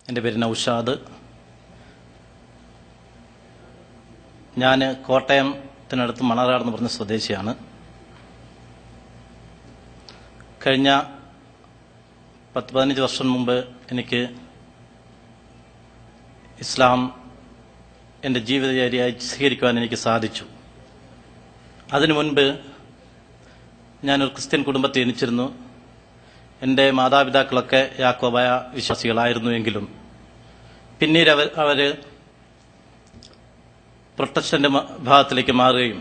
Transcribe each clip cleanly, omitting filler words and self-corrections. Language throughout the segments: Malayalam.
എൻ്റെ പേര് നൗഷാദ്. ഞാൻ കോട്ടയത്തിനടുത്ത് മണർകാട് എന്ന് പറഞ്ഞ സ്വദേശിയാണ്. കഴിഞ്ഞ 10-15 വർഷം മുമ്പ് എനിക്ക് ഇസ്ലാം എൻ്റെ ജീവിതചര്യയായി സ്വീകരിക്കുവാൻ എനിക്ക് സാധിച്ചു. അതിനു മുൻപ് ഞാനൊരു ക്രിസ്ത്യൻ കുടുംബത്തിൽ ജനിച്ചിരുന്നു. എൻ്റെ മാതാപിതാക്കളൊക്കെ യാക്കോബായ വിശ്വാസികളായിരുന്നുവെങ്കിലും പിന്നീട് അവർ പ്രൊട്ടസ്റ്റന്റ് ഭാഗത്തിലേക്ക് മാറുകയും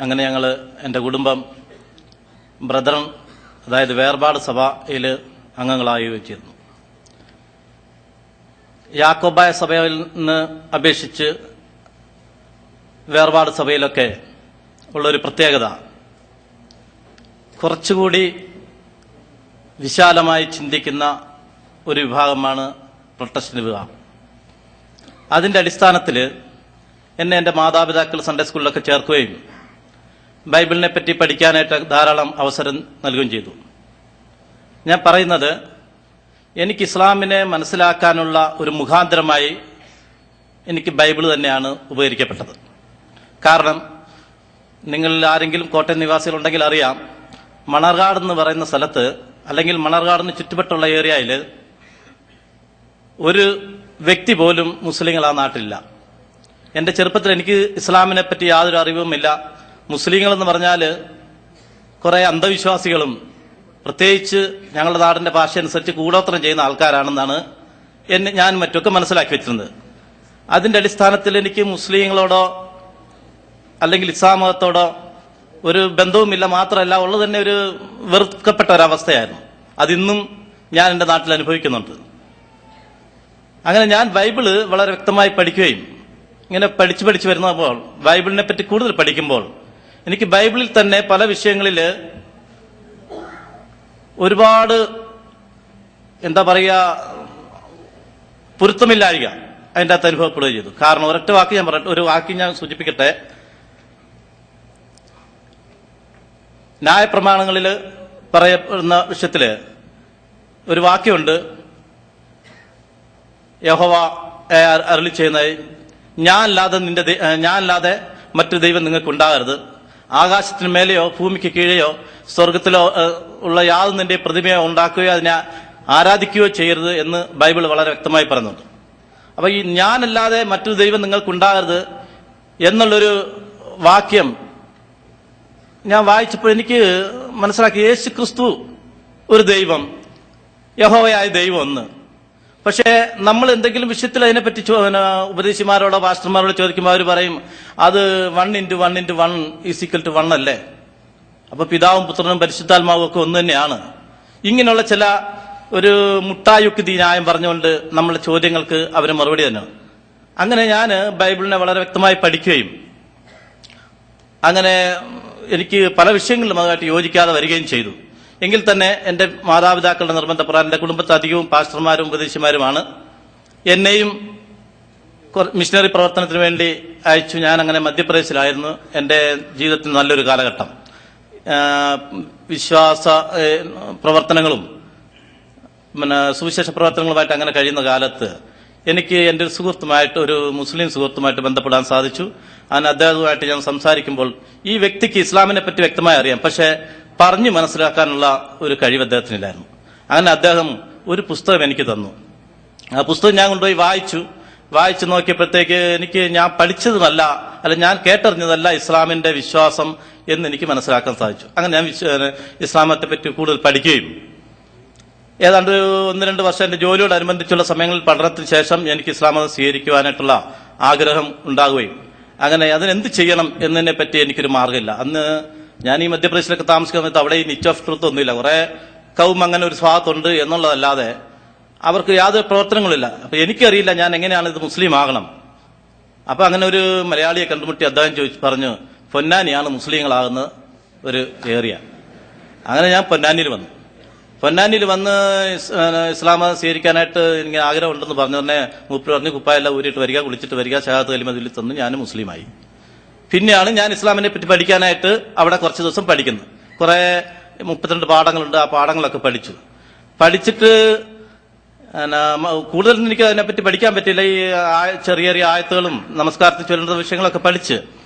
അങ്ങനെ ഞങ്ങൾ എൻ്റെ കുടുംബം ബ്രദറൻ, അതായത് വേർപാട് സഭയിൽ അംഗങ്ങളാവുകയും ചെയ്തു. യാക്കോബായ സഭയിൽ നിന്ന് അപേക്ഷിച്ച് വേർപാട് സഭയിലൊക്കെ ഉള്ളൊരു പ്രത്യേകത, കുറച്ചുകൂടി വിശാലമായി ചിന്തിക്കുന്ന ഒരു വിഭാഗമാണ് പ്രൊട്ടസ്റ്റന്റ് വിഭാഗം. അതിൻ്റെ അടിസ്ഥാനത്തിൽ എന്നെ എൻ്റെ മാതാപിതാക്കൾ സൺഡേ സ്കൂളിലൊക്കെ ചേർക്കുകയും ബൈബിളിനെ പറ്റി പഠിക്കാനായിട്ട് ധാരാളം അവസരം നൽകുകയും ചെയ്തു. ഞാൻ പറയുന്നത്, എനിക്ക് ഇസ്ലാമിനെ മനസ്സിലാക്കാനുള്ള ഒരു മുഖാന്തരമായി എനിക്ക് ബൈബിൾ തന്നെയാണ് ഉപകരിക്കപ്പെട്ടത്. കാരണം നിങ്ങളിൽ ആരെങ്കിലും കോട്ടയം നിവാസികളുണ്ടെങ്കിൽ അറിയാം, മണർകാട് എന്ന് പറയുന്ന സ്ഥലത്ത് അല്ലെങ്കിൽ മണർകാടിന് ചുറ്റുപറ്റുള്ള ഏരിയയിൽ ഒരു വ്യക്തി പോലും മുസ്ലിങ്ങൾ ആ നാട്ടിലില്ല. എൻ്റെ ചെറുപ്പത്തിൽ എനിക്ക് ഇസ്ലാമിനെ പറ്റി യാതൊരു അറിവുമില്ല. മുസ്ലിങ്ങളെന്ന് പറഞ്ഞാൽ കുറേ അന്ധവിശ്വാസികളും പ്രത്യേകിച്ച് ഞങ്ങളുടെ നാടിൻ്റെ ഭാഷ അനുസരിച്ച് കൂടോത്രം ചെയ്യുന്ന ആൾക്കാരാണെന്നാണ് ഞാൻ മറ്റൊക്കെ മനസ്സിലാക്കി വെച്ചിരുന്നത്. അതിൻ്റെ അടിസ്ഥാനത്തിൽ എനിക്ക് മുസ്ലിങ്ങളോടോ അല്ലെങ്കിൽ ഇസ്ലാം മതത്തോടോ ഒരു ബന്ധവുമില്ല. മാത്രമല്ല, ഉള്ളത് തന്നെ ഒരു വെറുക്കപ്പെട്ട ഒരവസ്ഥയായിരുന്നു. അതിന്നും ഞാൻ എൻ്റെ നാട്ടിൽ അനുഭവിക്കുന്നുണ്ട്. അങ്ങനെ ഞാൻ ബൈബിള് വളരെ വ്യക്തമായി പഠിക്കുകയും ഇങ്ങനെ പഠിച്ചു വരുന്നപ്പോൾ ബൈബിളിനെ പറ്റി കൂടുതൽ പഠിക്കുമ്പോൾ എനിക്ക് ബൈബിളിൽ തന്നെ പല വിഷയങ്ങളിൽ ഒരുപാട് പൊരുത്തമില്ലായ്ക അതിൻ്റെ അകത്ത് അനുഭവപ്പെടുകയും ചെയ്തു. കാരണം ഒരു വാക്ക് ഞാൻ സൂചിപ്പിക്കട്ടെ. ന്യായപ്രമാണങ്ങളിൽ പറയപ്പെടുന്ന വിഷയത്തിൽ ഒരു വാക്യമുണ്ട്, യഹോവ അരുളി ചെയ്യുന്നത്, ഞാനല്ലാതെ മറ്റൊരു ദൈവം നിങ്ങൾക്ക് ഉണ്ടാകരുത്. ആകാശത്തിന് മേലെയോ ഭൂമിക്ക് കീഴെയോ സ്വർഗത്തിലോ ഉള്ള യാതൊന്നിന്റെ പ്രതിമയോ ഉണ്ടാക്കുകയോ അതിനെ ആരാധിക്കുകയോ ചെയ്യരുത് എന്ന് ബൈബിൾ വളരെ വ്യക്തമായി പറയുന്നുണ്ട്. അപ്പൊ ഈ ഞാനല്ലാതെ മറ്റൊരു ദൈവം നിങ്ങൾക്കുണ്ടാകരുത് എന്നുള്ളൊരു വാക്യം ഞാൻ വായിച്ചപ്പോൾ എനിക്ക് മനസ്സിലാക്കി, യേശു ക്രിസ്തു ഒരു ദൈവം, യഹോവയായ ദൈവം ഒന്ന്. പക്ഷേ നമ്മൾ എന്തെങ്കിലും വിഷയത്തിൽ അതിനെപ്പറ്റി ഉപദേശിമാരോടോ പാസ്റ്റർമാരോടോ ചോദിക്കുമ്പോൾ അവർ പറയും, അത് 1:1 അല്ലേ, അപ്പൊ പിതാവും പുത്രനും പരിശുദ്ധാത്മാവും ഒക്കെ ഒന്ന് തന്നെയാണ്. ഇങ്ങനെയുള്ള ചില ഒരു മുട്ടായുക്തി ന്യായം പറഞ്ഞുകൊണ്ട് നമ്മളുടെ ചോദ്യങ്ങൾക്ക് അവർ മറുപടി തന്നെ. അങ്ങനെ ഞാൻ ബൈബിളിനെ വളരെ വ്യക്തമായി പഠിക്കുകയും അങ്ങനെ എനിക്ക് പല വിഷയങ്ങളിലും അതുമായിട്ട് യോജിക്കാതെ വരികയും ചെയ്തു. എങ്കിൽ തന്നെ എൻ്റെ മാതാപിതാക്കളുടെ നിർബന്ധപ്രകാരം എൻ്റെ കുടുംബത്തിൽ അധികവും പാസ്റ്റർമാരും ഉപദേശിമാരുമാണ്. എന്നെയും മിഷണറി പ്രവർത്തനത്തിന് വേണ്ടി അയച്ചു. ഞാൻ അങ്ങനെ മധ്യപ്രദേശിലായിരുന്നു എൻ്റെ ജീവിതത്തിൽ നല്ലൊരു കാലഘട്ടം. വിശ്വാസ പ്രവർത്തനങ്ങളും സുവിശേഷ പ്രവർത്തനങ്ങളുമായിട്ട് അങ്ങനെ കഴിയുന്ന കാലത്ത് എനിക്ക് എൻ്റെ ഒരു മുസ്ലിം സുഹൃത്തുമായിട്ട് ബന്ധപ്പെടാൻ സാധിച്ചു. അങ്ങനെ അദ്ദേഹവുമായിട്ട് ഞാൻ സംസാരിക്കുമ്പോൾ ഈ വ്യക്തിക്ക് ഇസ്ലാമിനെ പറ്റി വ്യക്തമായി അറിയാം, പക്ഷെ പറഞ്ഞു മനസ്സിലാക്കാനുള്ള ഒരു കഴിവ് അദ്ദേഹത്തിനില്ലായിരുന്നു. അങ്ങനെ അദ്ദേഹം ഒരു പുസ്തകം എനിക്ക് തന്നു. ആ പുസ്തകം ഞാൻ കൊണ്ടുപോയി വായിച്ചു നോക്കിയപ്പോഴത്തേക്ക് ഞാൻ പഠിച്ചതുമല്ല, ഞാൻ കേട്ടറിഞ്ഞതല്ല ഇസ്ലാമിന്റെ വിശ്വാസം എന്ന് എനിക്ക് മനസ്സിലാക്കാൻ സാധിച്ചു. അങ്ങനെ ഞാൻ ഇസ്ലാമത്തെ പറ്റി കൂടുതൽ പഠിക്കുകയും ഏതാണ്ട് 1-2 വർഷം എൻ്റെ ജോലിയോടനുബന്ധിച്ചുള്ള സമയങ്ങളിൽ പഠനത്തിന് ശേഷം എനിക്ക് ഇസ്ലാം മതം സ്വീകരിക്കുവാനായിട്ടുള്ള ആഗ്രഹം ഉണ്ടാകുകയും അങ്ങനെ അതിനെന്ത് ചെയ്യണം എന്നതിനെ പറ്റി എനിക്കൊരു മാർഗ്ഗമില്ല. അന്ന് ഞാൻ ഈ മധ്യപ്രദേശിലൊക്കെ താമസിക്കുന്ന സമയത്ത് അവിടെ ഈ നിച്ച് ഓഫ് ട്രൂത്ത് ഒന്നുമില്ല. കുറെ അങ്ങനെ ഒരു ഭാഗത്തുണ്ട് എന്നുള്ളതല്ലാതെ അവർക്ക് യാതൊരു പ്രവർത്തനങ്ങളില്ല. അപ്പൊ എനിക്കറിയില്ല ഞാൻ എങ്ങനെയാണ് ഇത് മുസ്ലിം ആകണം. അപ്പൊ അങ്ങനെ ഒരു മലയാളിയെ കണ്ടുമുട്ടി അദ്ദേഹം പറഞ്ഞു, പൊന്നാനിയാണ് മുസ്ലിങ്ങളാകുന്ന ഒരു ഏരിയ. അങ്ങനെ ഞാൻ പൊന്നാനിയിൽ വന്ന് ഇസ്ലാം മതം സ്വീകരിക്കാനായിട്ട് എനിക്ക് ആഗ്രഹം ഉണ്ടെന്ന് പറഞ്ഞ മൂപ്പര് പറഞ്ഞ് കുപ്പായെല്ലാം ഊരിയിട്ട് വരിക, കുളിച്ചിട്ട് വരിക, ഷഹാദത്ത് കലിമ തന്നു. ഞാൻ മുസ്ലിമായി. പിന്നെയാണ് ഞാൻ ഇസ്ലാമിനെ പറ്റി പഠിക്കാനായിട്ട് അവിടെ കുറച്ച് ദിവസം പഠിക്കുന്നത്. കുറെ 32 പാഠങ്ങളുണ്ട്. ആ പാഠങ്ങളൊക്കെ പഠിച്ചിട്ട് കൂടുതൽ എനിക്ക് അതിനെപ്പറ്റി പഠിക്കാൻ പറ്റില്ല. ഈ ചെറിയ ചെറിയ ആയത്തുകളും നമസ്കാരത്തിൽ ചൊല്ലേണ്ട വിഷയങ്ങളൊക്കെ പഠിച്ച്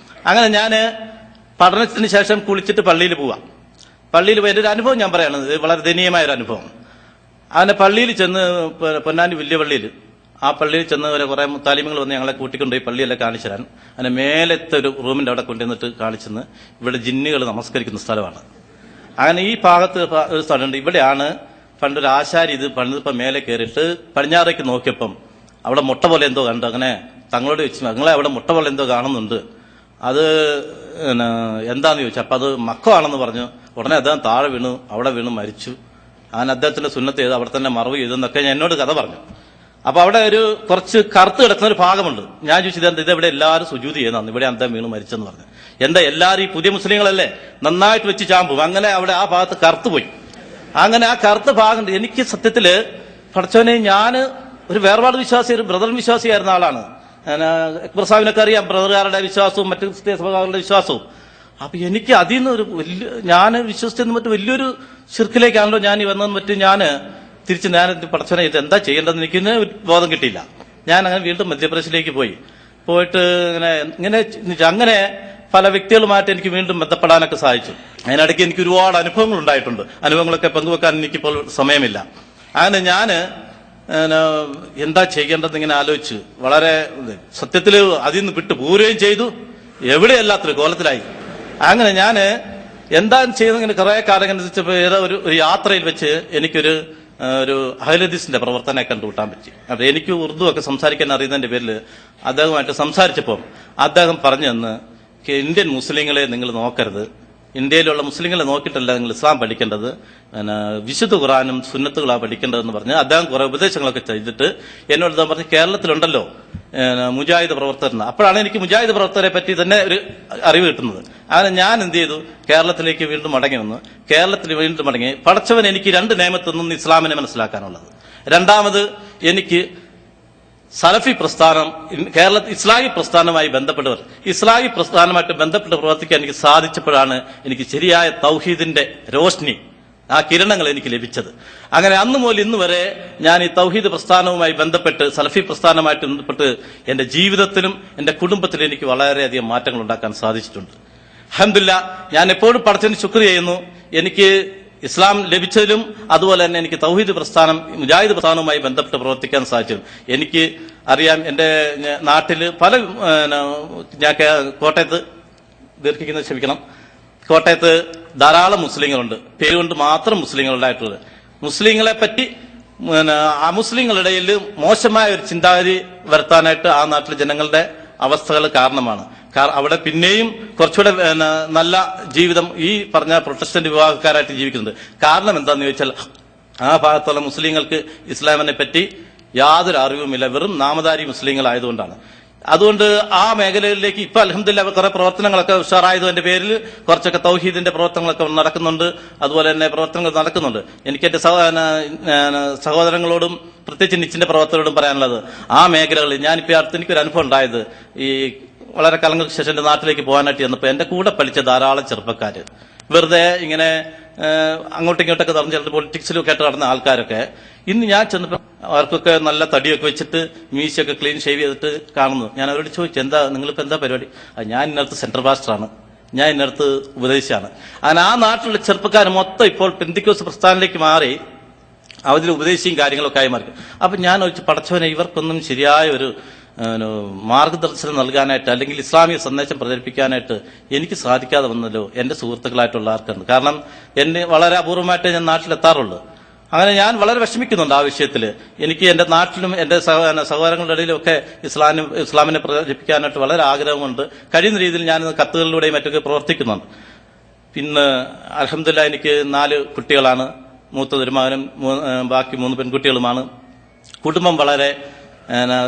അങ്ങനെ ഞാൻ പഠനത്തിന് ശേഷം കുളിച്ചിട്ട് പള്ളിയിൽ പോവാം. പള്ളിയിൽ പോയി എൻ്റെ ഒരു അനുഭവം ഞാൻ പറയാണ്, ഇത് വളരെ ദയനീയമായൊരു അനുഭവം. അങ്ങനെ പള്ളിയിൽ ചെന്ന്, പൊന്നാനി വലിയ പള്ളിയിൽ, ആ പള്ളിയിൽ ചെന്ന് കുറെ താലിമങ്ങൾ വന്ന് ഞങ്ങളെ കൂട്ടിക്കൊണ്ടുപോയി പള്ളിയെല്ലാം കാണിച്ചു തരാൻ. അങ്ങനെ മേലത്തെ ഒരു റൂമിൻ്റെ അവിടെ കൊണ്ടുവന്നിട്ട് കാണിച്ചെന്ന്, ഇവിടെ ജിന്നുകൾ നമസ്കരിക്കുന്ന സ്ഥലമാണ്. അങ്ങനെ ഈ ഭാഗത്ത് ഒരു സ്ഥലമുണ്ട്, ഇവിടെയാണ് പണ്ടൊരു ആശാരി ഇത് പണിതിപ്പം മേലെ കയറിയിട്ട് പടിഞ്ഞാറേക്ക് നോക്കിയപ്പം അവിടെ മുട്ട പോലെ എന്തോ കണ്ടു. അങ്ങനെ തങ്ങളോട് ചോദിച്ചു, ഞങ്ങളെ അവിടെ മുട്ട പോലെ എന്തോ കാണുന്നുണ്ട്, അത് എന്താന്ന് ചോദിച്ചു. അപ്പം അത് മക്കമാണെന്ന് പറഞ്ഞു. ഉടനെ അദ്ദേഹം താഴെ വീണു, അവിടെ വീണു മരിച്ചു. അങ്ങനെ അദ്ദേഹത്തിന്റെ സുന്നത്ത് ചെയ്ത് അവിടെ തന്നെ മറവ് ചെയ്തെന്നൊക്കെ എന്നോട് കഥ പറഞ്ഞു. അപ്പൊ അവിടെ ഒരു കുറച്ച് കറുത്ത് കിടക്കുന്ന ഒരു ഭാഗമുണ്ട്. ഞാൻ ചോദിച്ചത് ഇതെവിടെ എല്ലാവരും സുജൂതി ചെയ്യുന്നതാണ്, ഇവിടെ അദ്ദേഹം വീണ് മരിച്ചെന്ന് പറഞ്ഞു. എന്താ എല്ലാവരും ഈ പുതിയ മുസ്ലിങ്ങളല്ലേ നന്നായിട്ട് വെച്ച് ചാമ്പും, അങ്ങനെ അവിടെ ആ ഭാഗത്ത് കറുത്ത് പോയി. അങ്ങനെ ആ കറുത്ത ഭാഗം എനിക്ക് സത്യത്തില് പഠിച്ചവനെ, ഞാൻ ഒരു വേർപാട് വിശ്വാസി, ഒരു ബ്രദർ വിശ്വാസിയായിരുന്ന ആളാണ്. അക്ബർ സാഹിബിനൊക്കെ അറിയാം, ബ്രദറുകാരുടെ വിശ്വാസവും മറ്റു ക്രിസ്ത്യ സഭകളുടെ വിശ്വാസവും. അപ്പൊ എനിക്ക് അതിൽ നിന്ന് ഒരു വലിയ, ഞാൻ വിശ്വസിച്ചെന്ന് മറ്റു വലിയൊരു ശിർക്കിലേക്കാണല്ലോ ഞാൻ വന്നതെന്ന് പറ്റും. ഞാൻ തിരിച്ച് ഞാൻ പഠിച്ചവനെ ഇത് എന്താ ചെയ്യേണ്ടതെന്ന് എനിക്ക് ബോധം കിട്ടിയില്ല. ഞാൻ അങ്ങനെ വീണ്ടും മധ്യപ്രദേശിലേക്ക് പോയിട്ട് അങ്ങനെ പല വ്യക്തികളുമായിട്ട് എനിക്ക് വീണ്ടും ബന്ധപ്പെടാനൊക്കെ സാധിച്ചു. അതിനിടയ്ക്ക് എനിക്ക് ഒരുപാട് അനുഭവങ്ങൾ ഉണ്ടായിട്ടുണ്ട്. അനുഭവങ്ങളൊക്കെ പങ്കുവെക്കാൻ എനിക്കിപ്പോൾ സമയമില്ല. അങ്ങനെ ഞാൻ എന്താ ചെയ്യേണ്ടതെന്ന് ഇങ്ങനെ ആലോചിച്ച് വളരെ സത്യത്തിൽ അതിൽ നിന്ന് വിട്ടു പോരുകയും ചെയ്തു. എവിടെയല്ലാത്തൊരു കോലത്തിലായി. അങ്ങനെ ഞാൻ എന്താ ചെയ്തെന്ന് കുറെ കാലം ഏതോ ഒരു യാത്രയിൽ വെച്ച് എനിക്കൊരു അഹ്ലദീസിന്റെ പ്രവർത്തനം കണ്ടുകൂട്ടാൻ പറ്റി. അപ്പൊ എനിക്ക് ഉറുദു ഒക്കെ സംസാരിക്കാൻ അറിയുന്നതിന്റെ പേരിൽ അദ്ദേഹമായിട്ട് സംസാരിച്ചപ്പോൾ അദ്ദേഹം പറഞ്ഞു തന്ന്, ഇന്ത്യൻ മുസ്ലിങ്ങളെ നിങ്ങൾ നോക്കരുത്, ഇന്ത്യയിലുള്ള മുസ്ലിങ്ങളെ നോക്കിയിട്ടല്ല നിങ്ങൾ ഇസ്ലാം പഠിക്കേണ്ടത്, വിശുദ്ധ ഖുർആനും സുന്നത്തുകളാണ് പഠിക്കേണ്ടതെന്ന് പറഞ്ഞ് അദ്ദേഹം കുറെ ഉപദേശങ്ങളൊക്കെ ചെയ്തിട്ട് എന്നോട് അദ്ദേഹം പറഞ്ഞു, കേരളത്തിലുണ്ടല്ലോ മുജാഹിദ് പ്രവർത്തകർ. അപ്പോഴാണ് എനിക്ക് മുജാഹിദ് പ്രവർത്തകരെ പറ്റി തന്നെ ഒരു അറിവ് കിട്ടുന്നത്. അങ്ങനെ ഞാൻ എന്ത് ചെയ്തു, കേരളത്തിലേക്ക് വീണ്ടും മടങ്ങി വന്നു. കേരളത്തിൽ വീണ്ടും മടങ്ങി പടച്ചവൻ എനിക്ക് രണ്ട് നിയമത്തിൽ നിന്ന് ഇസ്ലാമിനെ മനസ്സിലാക്കാനുള്ളത്. രണ്ടാമത് എനിക്ക് സലഫി പ്രസ്ഥാനം, കേരളത്തിൽ ഇസ്ലാഹി പ്രസ്ഥാനവുമായി ബന്ധപ്പെട്ടവർ, ഇസ്ലാഹി പ്രസ്ഥാനമായിട്ട് ബന്ധപ്പെട്ട് പ്രവർത്തിക്കാൻ എനിക്ക് സാധിച്ചപ്പോഴാണ് എനിക്ക് ശരിയായ തൗഹീദിന്റെ രോഷ്നി, ആ കിരണങ്ങൾ എനിക്ക് ലഭിച്ചത്. അങ്ങനെ അന്ന് മുതൽ ഇന്ന് വരെ ഞാൻ ഈ തൗഹീദ് പ്രസ്ഥാനവുമായി ബന്ധപ്പെട്ട്, സലഫി പ്രസ്ഥാനമായിട്ട് ബന്ധപ്പെട്ട് എന്റെ ജീവിതത്തിലും എന്റെ കുടുംബത്തിലും എനിക്ക് വളരെയധികം മാറ്റങ്ങൾ ഉണ്ടാക്കാൻ സാധിച്ചിട്ടുണ്ട്. അൽഹംദുലില്ലാഹ്, ഞാൻ എപ്പോഴും പടച്ചവന് ശുക്ർ ചെയ്യുന്നു. എനിക്ക് ഇസ്ലാം ലഭിച്ചതിലും അതുപോലെ തന്നെ എനിക്ക് തൗഹീദ് പ്രസ്ഥാനം, മുജാഹിദ് പ്രസ്ഥാനവുമായി ബന്ധപ്പെട്ട് പ്രവർത്തിക്കാൻ സാധിച്ചു. എനിക്ക് അറിയാം, എന്റെ നാട്ടില് പല, ഞാൻ കോട്ടയത്ത് ദീർഘിക്കുന്നത് ക്ഷമിക്കണം, കോട്ടയത്ത് ധാരാളം മുസ്ലിങ്ങളുണ്ട്, പേരുകൊണ്ട് മാത്രം മുസ്ലിങ്ങളുണ്ടായിട്ടുള്ളത്. മുസ്ലിങ്ങളെ പറ്റി അമുസ്ലിങ്ങളിടയിൽ മോശമായ ഒരു ചിന്താഗതി വരുത്താനായിട്ട് ആ നാട്ടിലെ ജനങ്ങളുടെ അവസ്ഥകൾ കാരണമാണ്. അവിടെ പിന്നെയും കുറച്ചുകൂടെ നല്ല ജീവിതം ഈ പറഞ്ഞ പ്രൊട്ടസ്റ്റന്റ് വിഭാഗക്കാരായിട്ട് ജീവിക്കുന്നുണ്ട്. കാരണം എന്താന്ന് ചോദിച്ചാൽ, ആ ഭാഗത്തുള്ള മുസ്ലിങ്ങൾക്ക് ഇസ്ലാമിനെ പറ്റി യാതൊരു അറിവുമില്ല, വെറും നാമധാരി മുസ്ലിങ്ങളായതുകൊണ്ടാണ്. അതുകൊണ്ട് ആ മേഖലയിലേക്ക് ഇപ്പൊ അൽഹംദുലില്ലാഹ് കുറെ പ്രവർത്തനങ്ങളൊക്കെ ഉഷാറായതിന്റെ പേരിൽ കുറച്ചൊക്കെ തൗഹീദിന്റെ പ്രവർത്തനങ്ങളൊക്കെ നടക്കുന്നുണ്ട്. അതുപോലെ തന്നെ പ്രവർത്തനങ്ങൾ നടക്കുന്നുണ്ട്. എനിക്ക് എന്റെ സഹോദരങ്ങളോടും പ്രത്യേകിച്ച് നിച്ചിന്റെ പ്രവർത്തകരോടും പറയാനുള്ളത്, ആ മേഖലകളിൽ ഞാനിപ്പോ അടുത്ത് എനിക്കൊരു അനുഭവം ഉണ്ടായത്, ഈ വളരെ കാലങ്ങൾക്ക് ശേഷം എന്റെ നാട്ടിലേക്ക് പോകാനായിട്ട് ചെന്നപ്പോൾ എന്റെ കൂടെ പഠിച്ച ധാരാളം ചെറുപ്പക്കാര് വെറുതെ ഇങ്ങനെ അങ്ങോട്ടും ഇങ്ങോട്ടൊക്കെ നടന്ന് പൊളിറ്റിക്സിലൊക്കെ ആയിട്ട് നടന്ന ആൾക്കാരൊക്കെ ഇന്ന് ഞാൻ ചെന്നപ്പോൾ അവർക്കൊക്കെ നല്ല തടിയൊക്കെ വെച്ചിട്ട് മീശയൊക്കെ ക്ലീൻ ഷേവ് ചെയ്തിട്ട് കാണുന്നു. ഞാൻ അവരോട് ചോദിച്ചു, എന്താ നിങ്ങളിപ്പോ എന്താ പരിപാടി? ഞാൻ ഇന്നടുത്ത് സെൻട്രൽ പാസ്റ്ററാണ്, ഞാൻ ഇന്നടുത്ത് ഉപദേശിച്ചാണ്. അങ്ങനെ ആ നാട്ടിലുള്ള ചെറുപ്പക്കാർ മൊത്തം ഇപ്പോൾ പെന്തിക്കോസ് പ്രസ്ഥാനത്തിലേക്ക് മാറി അവരിൽ ഉപദേശിയും കാര്യങ്ങളൊക്കെ ആയി മാറി. അപ്പൊ ഞാൻ ചോദിച്ചു, പടച്ചവനെ, ഇവർക്കൊന്നും ശരിയായ ഒരു മാർഗദർശനം നൽകാനായിട്ട് അല്ലെങ്കിൽ ഇസ്ലാമിക സന്ദേശം പ്രചരിപ്പിക്കാനായിട്ട് എനിക്ക് സാധിക്കാതെ വന്നല്ലോ എന്റെ സുഹൃത്തുക്കളായിട്ടുള്ള ആർക്കുണ്ട്. കാരണം എന്നെ വളരെ അപൂർവമായിട്ടേ ഞാൻ നാട്ടിലെത്താറുള്ളൂ. അങ്ങനെ ഞാൻ വളരെ വിഷമിക്കുന്നുണ്ട് ആ വിഷയത്തിൽ. എനിക്ക് എന്റെ നാട്ടിലും എന്റെ സഹോദരങ്ങളുടെ ഇടയിലും ഒക്കെ ഇസ്ലാമിനെ പ്രചരിപ്പിക്കാനായിട്ട് വളരെ ആഗ്രഹമുണ്ട്. കഴിയുന്ന രീതിയിൽ ഞാൻ കത്തുകളിലൂടെയും മറ്റൊക്കെ പ്രവർത്തിക്കുന്നുണ്ട്. പിന്നെ അൽഹംദുലില്ലാഹ് എനിക്ക് 4 കുട്ടികളാണ്. മൂത്തതൊരു മകനും ബാക്കി 3 പെൺകുട്ടികളുമാണ്. കുടുംബം വളരെ,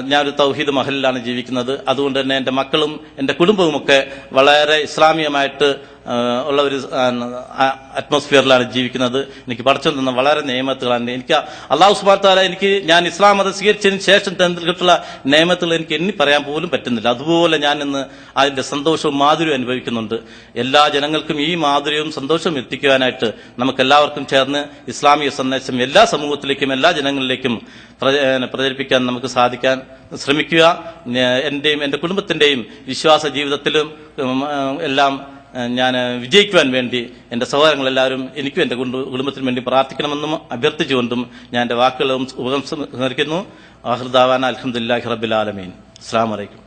ഞാനൊരു തൗഹീദ് മഹലിലാണ് ജീവിക്കുന്നത്. അതുകൊണ്ട് തന്നെ എന്റെ മക്കളും എന്റെ കുടുംബവുമൊക്കെ വളരെ ഇസ്ലാമികമായിട്ട് ഉള്ള ഒരു അറ്റ്മോസ്ഫിയറിലാണ് ജീവിക്കുന്നത്. എനിക്ക് പഠിച്ചു തന്ന വളരെ നിയമത്തുകളാണ്. എനിക്ക് അള്ളാഹു സുബ്ഹാനഹു വ തആല ഞാൻ ഇസ്ലാം മതം സ്വീകരിച്ചതിന് ശേഷം തന്നിട്ടുള്ള നിയമത്തുകൾ എനിക്ക് എണ്ണി പറയാൻ പോലും പറ്റുന്നില്ല. അതുപോലെ ഞാൻ ഇന്ന് അതിന്റെ സന്തോഷവും മാധുര്യവും അനുഭവിക്കുന്നുണ്ട്. എല്ലാ ജനങ്ങൾക്കും ഈ മാധുര്യവും സന്തോഷവും എത്തിക്കുവാനായിട്ട് നമുക്ക് എല്ലാവർക്കും ചേർന്ന് ഇസ്ലാമിക സന്ദേശം എല്ലാ സമൂഹത്തിലേക്കും എല്ലാ ജനങ്ങളിലേക്കും പ്രചരിപ്പിക്കാൻ നമുക്ക് സാധിക്കാൻ ശ്രമിക്കുക. എന്റെയും എന്റെ കുടുംബത്തിന്റെയും വിശ്വാസ ജീവിതത്തിലും എല്ലാം ഞാൻ വിജയിക്കുവാൻ വേണ്ടി എന്റെ സഹോദരങ്ങളെല്ലാവരും എനിക്കും എന്റെ കുടുംബത്തിനും വേണ്ടി പ്രാർത്ഥിക്കണമെന്നും അഭ്യർത്ഥിച്ചുകൊണ്ടും ഞാൻ എന്റെ വാക്കുകളും ഉപസംഹരിക്കുന്നു. ആഖിറു ദഅവാന അൽഹംദുലില്ലാഹി റബ്ബിൽ ആലമീൻ. അസ്സലാമു അലൈക്കും.